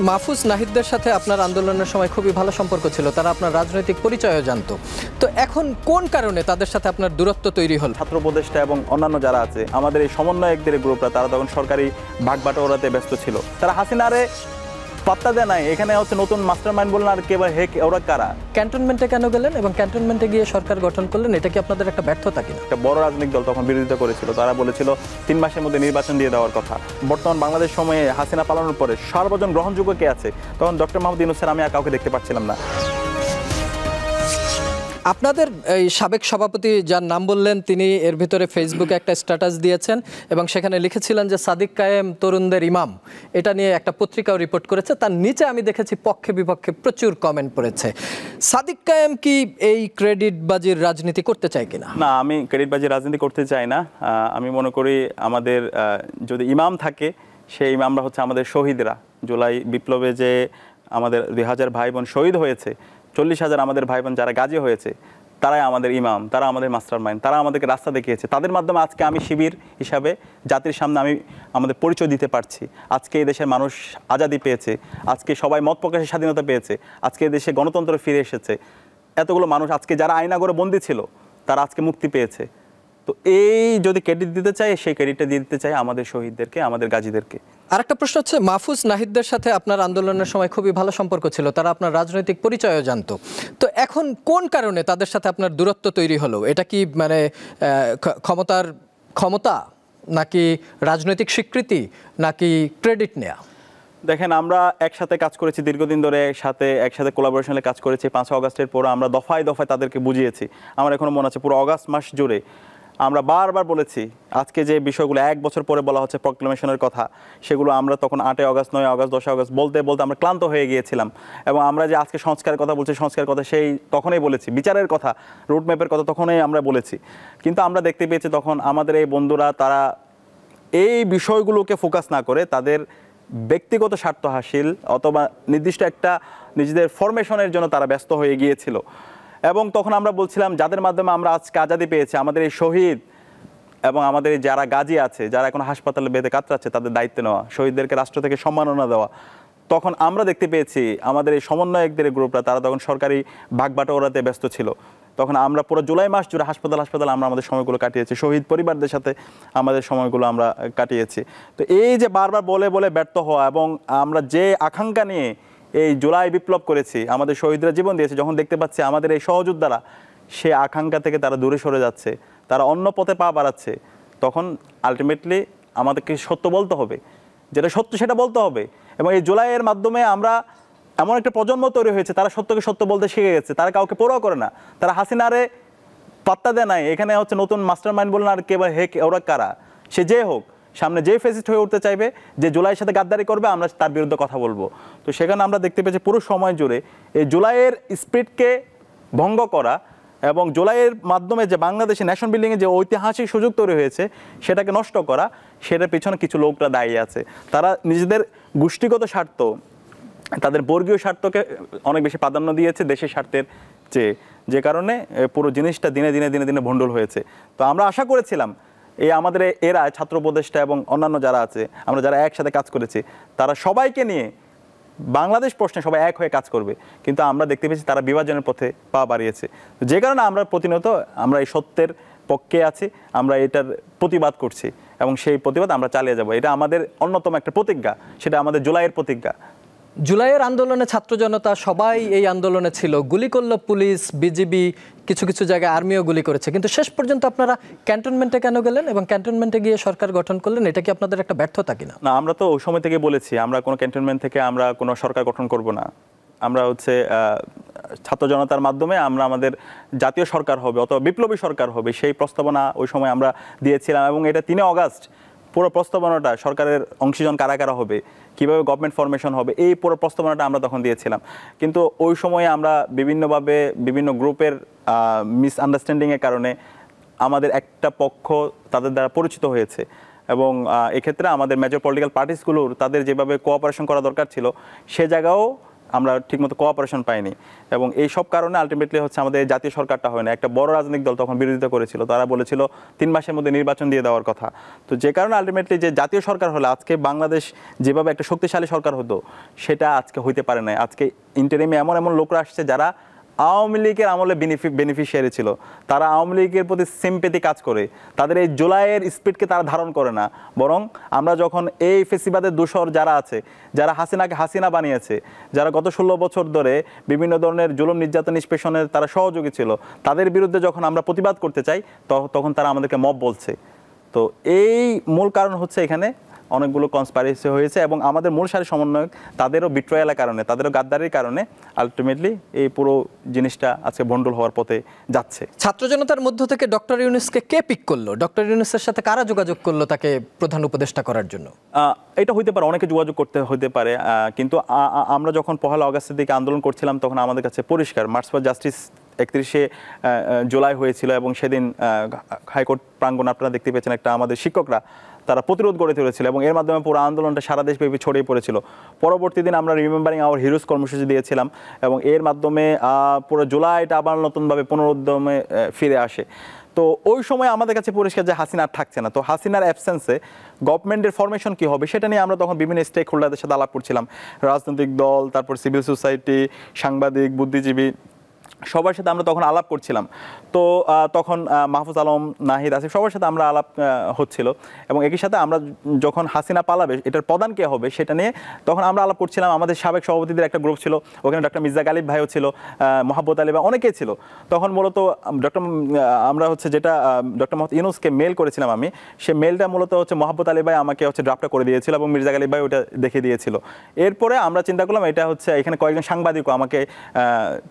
মাহফুজ নাহিদদের সাথে আপনার আন্দোলনের সময় খুবই ভালো সম্পর্ক ছিল, তারা আপনার রাজনৈতিক পরিচয়ও জানতো। তো এখন কোন কারণে তাদের সাথে আপনার দূরত্ব তৈরি হল? ছাত্র উপদেষ্টা এবং অন্যান্য যারা আছে আমাদের এই সমন্বয়কদের গ্রুপরা, তারা তখন সরকারি ভাগবাটোয়ারাতে ব্যস্ত ছিল। তারা হাসিনারে পাত্তা দেয় নাই। এখানে হচ্ছে নতুন মাস্টার মাইন্ড বললেন, আর কেবল হে ওরা কারা। ক্যান্টনমেন্টে কেন গেলেন এবং ক্যান্টনমেন্টে গিয়ে সরকার গঠন করলেন? এটা কি আপনাদের একটা ব্যর্থতা কিনা? একটা বড় রাজনৈতিক দল তখন বিরোধিতা করেছিল। তারা বলেছিল 3 মাসের মধ্যে নির্বাচন দিয়ে দেওয়ার কথা। বর্তমান বাংলাদেশ সময়ে হাসিনা পালানোর পরে সর্বজন গ্রহণযোগ্য কে আছে? তখন ডক্টর মোহাম্মদ ইউনূস স্যার, আমি আর কাউকে দেখতে পাচ্ছিলাম না। আপনাদের এই সাবেক সভাপতি যার নাম বললেন, তিনি এর ভিতরে ফেসবুকে একটা স্ট্যাটাস দিয়েছেন এবং সেখানে লিখেছিলেন যে সাদিক কায়েম তরুণদের ইমাম। এটা নিয়ে একটা পত্রিকাও রিপোর্ট করেছে। তার নিচে আমি দেখেছি পক্ষে বিপক্ষে প্রচুর কমেন্ট পড়েছে। সাদিক কায়েম কি এই ক্রেডিটবাজির রাজনীতি করতে চায় কিনা? না, আমি ক্রেডিটবাজির রাজনীতি করতে চাই না। আমি মনে করি আমাদের যদি ইমাম থাকে, সেই ইমামরা হচ্ছে আমাদের শহীদরা। জুলাই বিপ্লবে যে আমাদের 2000 ভাই বোন শহীদ হয়েছে, 40,000 আমাদের ভাই বোন যারা গাজী হয়েছে, তারাই আমাদের ইমাম, তারা আমাদের মাস্টার মাইন্ড, তারা আমাদেরকে রাস্তা দেখিয়েছে। তাদের মাধ্যমে আজকে আমি শিবির হিসাবে জাতির সামনে আমি আমাদের পরিচয় দিতে পারছি। আজকে এই দেশের মানুষ আজাদি পেয়েছে, আজকে সবাই মত প্রকাশের স্বাধীনতা পেয়েছে, আজকে এই দেশে গণতন্ত্র ফিরে এসেছে। এতগুলো মানুষ আজকে যারা আয়নাগরে বন্দী ছিল, তারা আজকে মুক্তি পেয়েছে। তো এই যদি ক্রেডিট দিতে চাই, সেই ক্রেডিটটা দিয়ে দিতে চাই আমাদের শহীদদেরকে, আমাদের গাজীদেরকে। আরেকটা প্রশ্ন হচ্ছে, মাহফুজ নাহিদদের সাথে আপনার আন্দোলনের সময় খুবই ভালো সম্পর্ক ছিল, তারা আপনার রাজনৈতিক পরিচয়ও জানতো। তো এখন কোন কারণে তাদের সাথে আপনার দূরত্ব তৈরি হলো? এটা কি মানে ক্ষমতা, নাকি রাজনৈতিক স্বীকৃতি, নাকি ক্রেডিট নেয়া? দেখেন, আমরা একসাথে কাজ করেছি দীর্ঘদিন ধরে, একসাথে কোলাবোরেশনে কাজ করেছি। 5 আগস্টের পর আমরা দফায় দফায় তাদেরকে বুঝিয়েছি। আমার এখনো মনে আছে, পুরো অগাস্ট মাস জুড়ে আমরা বারবার বলেছি। আজকে যে বিষয়গুলো 1 বছর পরে বলা হচ্ছে প্রক্লেমেশনের কথা, সেগুলো আমরা তখন 8 আগস্ট, 9 আগস্ট, 10 আগস্ট বলতে বলতে আমরা ক্লান্ত হয়ে গিয়েছিলাম। এবং আমরা যে আজকে সংস্কারের কথা বলছি, সংস্কারের কথা সেই তখনই বলেছি, বিচারের কথা, রুটম্যাপের কথা তখনই আমরা বলেছি। কিন্তু আমরা দেখতে পেয়েছি তখন আমাদের এই বন্ধুরা, তারা এই বিষয়গুলোকে ফোকাস না করে তাদের ব্যক্তিগত স্বার্থ হাসিল অথবা নির্দিষ্ট একটা নিজেদের ফরমেশনের জন্য তারা ব্যস্ত হয়ে গিয়েছিল। এবং তখন আমরা বলছিলাম, যাদের মাধ্যমে আমরা আজকে আজাদি পেয়েছি, আমাদের এই শহীদ এবং আমাদের যারা গাজী আছে, যারা এখন হাসপাতালে বেঁধে কাতরাচ্ছে, তাদের দায়িত্ব নেওয়া, শহীদদেরকে রাষ্ট্র থেকে সম্মাননা দেওয়া। তখন আমরা দেখতে পেয়েছি আমাদের এই সমন্বয়কদের গ্রুপরা, তারা তখন সরকারি ভাগবাটোয়ারাতে ব্যস্ত ছিল। তখন আমরা পুরো জুলাই মাস জুড়ে হাসপাতাল আমরা আমাদের সময়গুলো কাটিয়েছি, শহীদ পরিবারদের সাথে আমাদের সময়গুলো আমরা কাটিয়েছি। তো এই যে বারবার বলে বলে ব্যর্থ হওয়া, এবং আমরা যে আকাঙ্ক্ষা নিয়ে এই জুলাই বিপ্লব করেছি, আমাদের শহীদরা জীবন দিয়েছে, যখন দেখতে পাচ্ছি আমাদের এই সহযোদ্ধারা সে আকাঙ্ক্ষা থেকে তারা দূরে সরে যাচ্ছে, তারা অন্য পথে পা বাড়াচ্ছে, তখন আলটিমেটলি আমাদেরকে সত্য বলতে হবে। যেটা সত্য সেটা বলতে হবে। এবং এই জুলাইয়ের মাধ্যমে আমরা এমন একটা প্রজন্ম তৈরি হয়েছে, তারা সত্যকে সত্য বলতে শিখে গেছে। তারা কাউকে পরোয়া করে না, তারা হাসিনারে পাত্তা দেয় নাই। এখানে হচ্ছে নতুন মাস্টার মাইন্ড বললেন, আর কেবল হে ওরা কারা। সে যে হোক, সামনে যে ফেসিস্ট হয়ে উঠতে চাইবে, যে জুলাইয়ের সাথে গাদ্দারি করবে, আমরা তার বিরুদ্ধে কথা বলবো। তো সেখানে আমরা দেখতে পেয়েছি পুরো সময় জুড়ে এই জুলাইয়ের স্পিরিটকে ভঙ্গ করা এবং জুলাইয়ের মাধ্যমে যে বাংলাদেশে নেশন বিল্ডিংয়ে যে ঐতিহাসিক সুযোগ তৈরি হয়েছে, সেটাকে নষ্ট করা, সেটার পিছনে কিছু লোকরা দায়ী আছে। তারা নিজেদের গোষ্ঠীগত স্বার্থ, তাদের বর্গীয় স্বার্থকে অনেক বেশি প্রাধান্য দিয়েছে দেশের স্বার্থের চেয়ে, যে কারণে পুরো জিনিসটা দিনে দিনে দিনে দিনে ভণ্ডুল হয়েছে। তো আমরা আশা করেছিলাম এই আমাদের এরা ছাত্র উপদেষ্টা এবং অন্যান্য যারা আছে, আমরা যারা একসাথে কাজ করেছি, তারা সবাইকে নিয়ে বাংলাদেশ প্রশ্নে সবাই এক হয়ে কাজ করবে। কিন্তু আমরা দেখতে পেয়েছি তারা বিভাজনের পথে পা বাড়িয়েছে। যে কারণে আমরা প্রতিনিয়ত আমরা এই সত্যের পক্ষে আছি, আমরা এটার প্রতিবাদ করছি এবং সেই প্রতিবাদ আমরা চালিয়ে যাব। এটা আমাদের অন্যতম একটা প্রতিজ্ঞা, সেটা আমাদের জুলাইয়ের প্রতিজ্ঞা। জুলাইয়ের আন্দোলনে ছাত্র জনতা সবাই এই আন্দোলনে ছিল, গুলি করলো পুলিশ, বিজিবি, কিছু কিছু জায়গায় আর্মিও গুলি করেছে। কিন্তু শেষ পর্যন্ত আপনারা ক্যান্টনমেন্টে কেন গেলেন এবং ক্যান্টনমেন্টে গিয়ে সরকার গঠন করলেন? এটা কি আপনাদের একটা ব্যর্থতা কিনা? না, আমরা তো ওই সময় থেকে বলেছি আমরা কোনো ক্যান্টনমেন্ট থেকে আমরা কোনো সরকার গঠন করব না। আমরা হচ্ছে ছাত্র জনতার মাধ্যমে আমরা আমাদের জাতীয় সরকার হবে অথবা বিপ্লবী সরকার হবে, সেই প্রস্তাবনা ওই সময় আমরা দিয়েছিলাম। এবং এটা 3 আগস্ট পুরো প্রস্তাবনাটা, সরকারের অংশীজন কারা কারা হবে, কীভাবে গভর্নমেন্ট ফরমেশন হবে, এই পুরো প্রস্তাবনাটা আমরা তখন দিয়েছিলাম। কিন্তু ওই সময়ে আমরা বিভিন্নভাবে বিভিন্ন গ্রুপের মিসআন্ডারস্ট্যান্ডিংয়ের কারণে আমাদের একটা পক্ষ তাদের দ্বারা পরিচিত হয়েছে। এবং এক্ষেত্রে আমাদের মেজর পলিটিক্যাল পার্টিসগুলোর তাদের যেভাবে কোঅপারেশন করা দরকার ছিল, সে জায়গাও আমরা ঠিকমতো কোঅপারেশন পাইনি এবং এই সব কারণে আলটিমেটলি হচ্ছে আমাদের জাতীয় সরকারটা হয় না। একটা বড় রাজনৈতিক দল তখন বিরোধিতা করেছিল, তারা বলেছিল 3 মাসের মধ্যে নির্বাচন দিয়ে দেওয়ার কথা। তো যে কারণে আলটিমেটলি যে জাতীয় সরকার হলে আজকে বাংলাদেশ যেভাবে একটা শক্তিশালী সরকার হতো সেটা আজকে হইতে পারে না। আজকে ইন্টারিমে এমন এমন লোকরা আসছে যারা আওয়ামী লীগের আমলে বেনিফিশিয়ারি ছিল, তারা আওয়ামী লীগের প্রতি সিম্পেথি কাজ করে, তাদের এই জুলাইয়ের স্পিডকে তারা ধারণ করে না। বরং আমরা যখন এই ফেসিবাদের দূষর যারা আছে, যারা হাসিনাকে হাসিনা বানিয়েছে, যারা গত 16 বছর ধরে বিভিন্ন ধরনের জুলুম নির্যাতন নিষ্পেষণের তারা সহযোগী ছিল, তাদের বিরুদ্ধে যখন আমরা প্রতিবাদ করতে চাই তখন তারা আমাদেরকে মব বলছে। তো এই মূল কারণ হচ্ছে এখানে অনেকগুলো কনস্পাইরেসি হয়েছে এবং আমাদের মূল সারি সমন্বয়ক তাদেরও বিট্রয়ালের কারণে, তাদেরও গাদ্দারির কারণে আলটিমেটলি এই পুরো জিনিসটা আজকে ভণ্ডুল হওয়ার পথে যাচ্ছে। ছাত্র জনতার মধ্য থেকে ডক্টর ইউনূসকে কে পিক করলো? ডক্টর ইউনূসের সাথে কারা যোগাযোগ করলো তাকে প্রধান উপদেষ্টা করার জন্য? এটা হইতে পারে, অনেকে যোগাযোগ করতে হতে পারে, কিন্তু আমরা যখন 1 আগস্টের দিকে আন্দোলন করছিলাম তখন আমাদের কাছে পরিষ্কার মার্চ ফর জাস্টিস 31শে জুলাই হয়েছিল এবং সেদিন হাইকোর্ট প্রাঙ্গণ আপনারা দেখতে পেয়েছেন একটা আমাদের শিক্ষকরা তারা প্রতিরোধ গড়ে তুলেছিল এবং এর মাধ্যমে পুরো আন্দোলনটা সারা দেশব্যাপী ছড়িয়ে পড়েছিল। পরবর্তী দিন আমরা রিমেম্বারিং আওয়ার হিরোজ কর্মসূচি দিয়েছিলাম এবং এর মাধ্যমে পুরো জুলাইটা আবার নতুনভাবে পুনরুদ্যমে ফিরে আসে। তো ওই সময় আমাদের কাছে পরিষ্কার যে হাসিনা আর থাকছে না। তো হাসিনার অ্যাবসেন্সে গভর্নমেন্টের ফরমেশন কী হবে সেটা নিয়ে আমরা তখন বিভিন্ন স্টেক হোল্ডারদের সাথে আলাপ করছিলাম, রাজনৈতিক দল, তারপর সিভিল সোসাইটি, সাংবাদিক, বুদ্ধিজীবী, সবার সাথে আমরা তখন আলাপ করছিলাম। তো তখন মাহফুজ আলম, নাহিদ, আসিফ সবার সাথে আমরা আলাপ হচ্ছিল এবং একই সাথে আমরা যখন হাসিনা পালাবে এটার প্রধান কে হবে সেটা নিয়ে তখন আমরা আলাপ করছিলাম। আমাদের সাবেক সভাপতিদের একটা গ্রুপ ছিল, ওখানে ডক্টর মির্জা গালিব ভাইও ছিল, মোহাব্বত আলী ভাই, অনেকেই ছিল। তখন মূলত আমরা হচ্ছে যেটা ডক্টর মোহাম্মদ ইউনূসকে মেল করেছিলাম আমি, সে মেলটা মূলত হচ্ছে মোহাব্বত আলী ভাই আমাকে হচ্ছে ড্রাফটটা করে দিয়েছিল এবং মির্জা গালিব ভাই ওটা দেখে দিয়েছিল। এরপরে আমরা চিন্তা করলাম এটা হচ্ছে এখানে কয়েকজন সাংবাদিকও আমাকে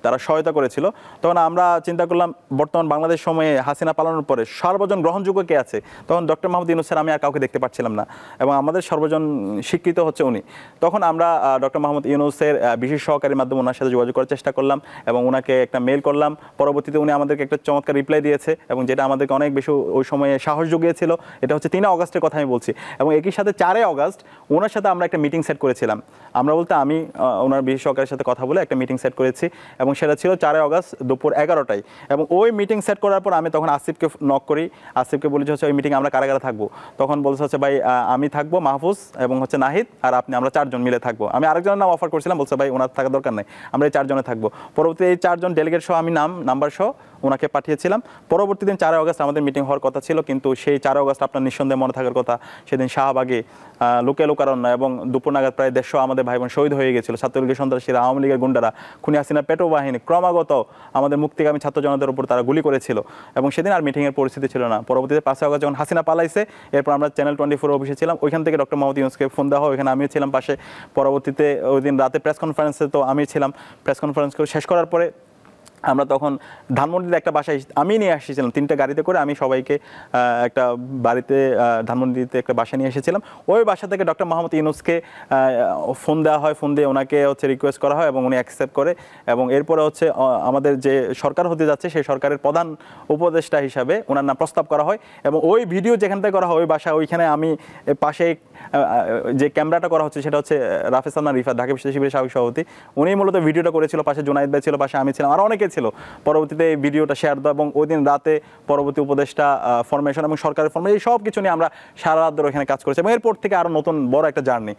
তারা সহায়তা করেছিল। তখন আমরা চিন্তা করলাম বর্তমান বাংলাদেশ সময়ে হাসিনা পালানোর পরে সর্বজন গ্রহণযোগ্য কে আছে, তখন ডক্টর মোহাম্মদ ইউনূস স্যার আমি আর কাউকে দেখতে পাচ্ছিলাম না এবং আমাদের সর্বজন স্বীকৃত হচ্ছে উনি। তখন আমরা ডক্টর মোহাম্মদ ইউনূসের বিশেষ সহকারীর মাধ্যমে ওনার সাথে যোগাযোগ করার চেষ্টা করলাম এবং ওনাকে একটা মেল করলাম। পরবর্তীতে উনি আমাদেরকে একটা চমৎকার রিপ্লাই দিয়েছে এবং যেটা আমাদেরকে অনেক বেশি ওই সময়ে সাহস জুগিয়েছিল। এটা হচ্ছে 3 আগস্টের কথা আমি বলছি এবং একই সাথে 4 আগস্ট ওনার সাথে আমরা একটা মিটিং সেট করেছিলাম। আমরা বলতে আমি ওনার বিশেষ সহকারীর সাথে কথা বলে একটা মিটিং সেট করেছি এবং সেটা ছিল 4 আগস্ট দুপুর 11টায় এবং ওই মিটিং সেট করার পর আমি তখন আসিফকে নক করি, আসিফকে বলেছি হচ্ছে ওই মিটিং আমরা কারা কারা থাকবো। তখন বলছে হচ্ছে ভাই আমি থাকবো, মাহফুজ এবং হচ্ছে নাহিদ আর আপনি, আমরা 4 জন মিলে থাকবো। আমি আরেকজনের নাম অফার করছিলাম, বলছে ভাই ওনার থাকার দরকার নেই, আমরা এই 4 জনে থাকবো। পরবর্তী এই 4 জন ডেলিগেট সহ আমি নাম্বার সহ ওনাকে পাঠিয়েছিলাম। পরবর্তী দিন 4 আগস্ট আমাদের মিটিং হওয়ার কথা ছিল, কিন্তু সেই 4 আগস্ট আপনার নিঃসন্দেহে মনে থাকার কথা সেদিন শাহবাগে লোকারণ্য এবং দুপুর নাগাদ প্রায় 150 আমাদের ভাই বোন শহীদ হয়ে গেছিল। ছাত্রলীগের সন্ত্রাসীরা, আওয়ামী লীগের গুন্ডারা, খুনি হাসিনা পেটো বাহিনী ক্রমাগত আমাদের মুক্তিকামী ছাত্র জনতার উপর তারা গুলি করেছিল এবং সেদিন আর মিটিংয়ের পরিস্থিতি ছিল না। পরবর্তীতে 5 আগস্ট যখন হাসিনা পালাইছে এরপর আমরা চ্যানেল 24 অফিসে ছিলাম, ওইখান থেকে ডক্টর মোহাম্মদ ইউনূসকে ফোন দেওয়া হয়, ওইখানে আমিও ছিলাম পাশে। পরবর্তীতে ওই দিন রাতে প্রেস কনফারেন্সে তো আমি ছিলাম। প্রেস কনফারেন্স করে শেষ করার পরে আমরা তখন ধানমন্ডিতে একটা বাসায় আমি নিয়ে আসছিলাম 3টা গাড়িতে করে, আমি সবাইকে একটা বাড়িতে ধানমন্ডিতে একটা বাসা নিয়ে এসেছিলাম। ওই বাসা থেকে ডক্টর মোহাম্মদ ইউনূসকে ফোন দেওয়া হয়, ফোন দিয়ে ওনাকে হচ্ছে রিকোয়েস্ট করা হয় এবং উনি অ্যাকসেপ্ট করে এবং এরপরে হচ্ছে আমাদের যে সরকার হতে যাচ্ছে সেই সরকারের প্রধান উপদেষ্টা হিসাবে ওনার নাম প্রস্তাব করা হয় এবং ওই ভিডিও যেখান থেকে করা হয় ওই বাসা, ওইখানে আমি পাশে যে ক্যামেরাটা করা হচ্ছে সেটা হচ্ছে রাফেজ সালমান রিফাত, ঢাকা বিশ্ববিদ্যালয় শিবিরের সাবেক সভাপতি, উনি মূলত ভিডিওটা করেছিল। পাশে জুনাইদ ভাই ছিল, পাশে আমি ছিলাম, আর অনেকে ছিল। পরবর্তীতে এই ভিডিওটা শেয়ার দেওয়া এবং ওই দিন রাতে পরবর্তী উপদেষ্টা ফরমেশন এবং সরকারের ফরমেশন এই সব কিছু নিয়ে আমরা সারা রাত ধরে ওখানে কাজ করেছি এবং এরপর থেকে আরও নতুন বড় একটা জার্নি।